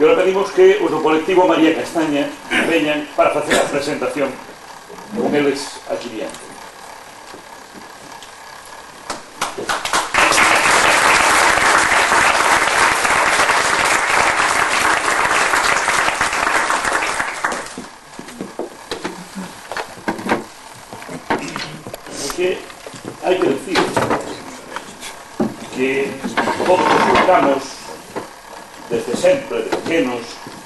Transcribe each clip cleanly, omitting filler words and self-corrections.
E agora pedimos que os do colectivo María Castaña veñan para facer a presentación con eles aquí diante. Porque hai que decir que todos escuchamos desde sempre, de pequenos,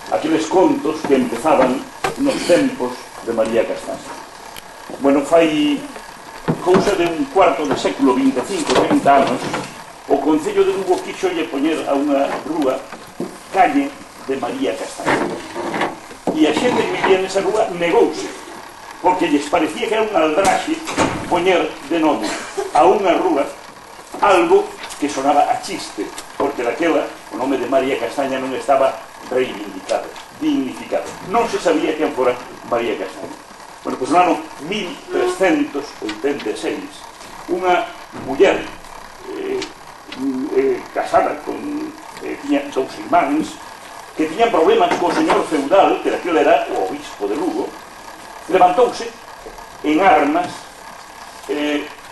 aqueles contos que empezaban nos tempos de María Castaña. Bueno, fai cousa de un cuarto de século, 25, 30 anos, o Concello de Lugo quixo lle poñer a unha rúa calle de María Castaña. E a xente que vivía nesa rúa negouse, porque lles parecía que era un aldraxe poñer de nome a unha rúa algo que sonaba a chiste, porque daquela o nome de María Castaña non estaba reivindicado, dignificado. Non se sabía quen fora María Castaña. Bueno, pois no ano 1386, unha muller casada con tiña dous irmáns que tiñan problemas co señor feudal, que daquela era o obispo de Lugo, levantouse en armas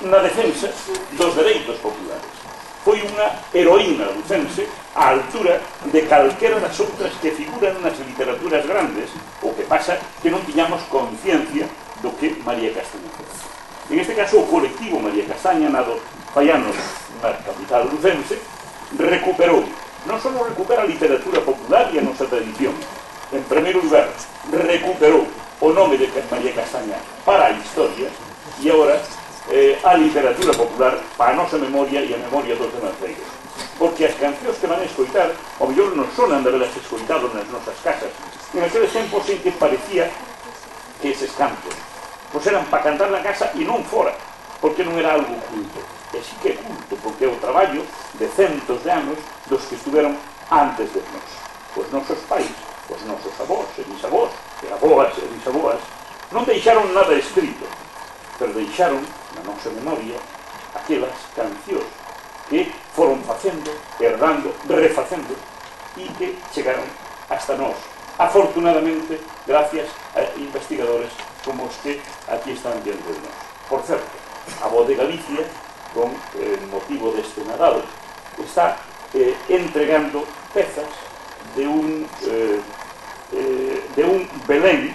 na defensa dos dereitos populares. Foi unha heroína lucense á altura de calquera das outras que figuran nas literaturas grandes, o que pasa que non tiñamos conciencia do que María Castaña fez. En este caso, o colectivo María Castaña, nado fai anos na capital lucense, recuperou, non só recupera a literatura popular e a nosa tradición, en primeiro lugar, recuperou o nome de María Castaña para a historia e agora a literatura popular para a nosa memoria e a memoria dos demais reiros. Porque as cancións que van a escoitar, ao mellor non sonan de haberlas escoitado nas nosas casas, en aqueles tempos en que parecía que eses cantos pois eran para cantar na casa e non fora, porque non era algo culto. E sí que é culto, porque é o traballo de centos de anos dos que estuveron antes de nós. Os nosos pais, os nosos avós e bisavós, e avoas e bisaboas, non deixaron nada escrito, pero deixaron na nosa memoria aquelas cancións que foron facendo, herdando, refacendo e que chegaron hasta nós, afortunadamente gracias a investigadores como os que aquí están diante de nós. Por certo, a Voz de Galicia, con motivo deste Nadal, está entregando pezas de un Belén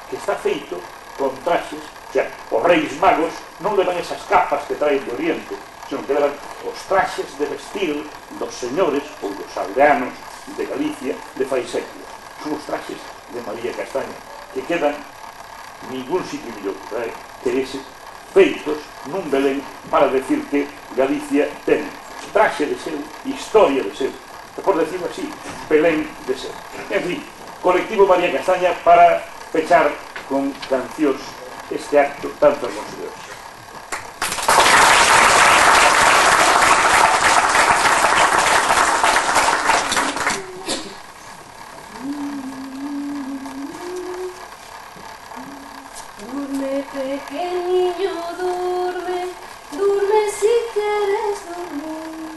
que está feito con traxes. O sea, os reis magos non levan esas capas que traen de Oriente, senón que levan os traxes de vestir dos señores ou dos aldeanos de Galicia de fai séculos. Son os traxes de María Castaña, que quedan ningún sitio mellor que eses feitos nun Belén para decir que Galicia ten traxe de seu, historia de seu, por decirlo así, Belén de seu. En fin, colectivo María Castaña para pechar con cancións este acto tan hermoso de hoxe. Durme, pequeño, durme, durme si quieres dormir,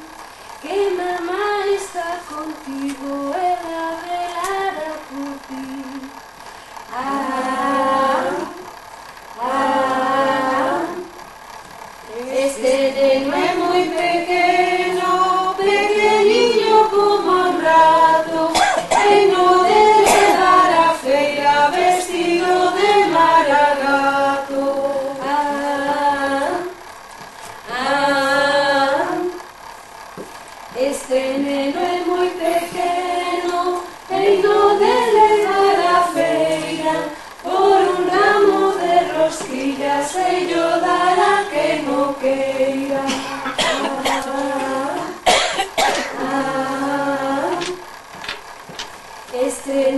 que mamá está contigo, ella velará por ti. Este neno es muy pequeño, pequeñillo como un rato, que no debe dar a feira vestido de maragato. Este neno es muy pequeño, que no debe dar a feira, por un ramo de rosquillas ello dará que no queira. Este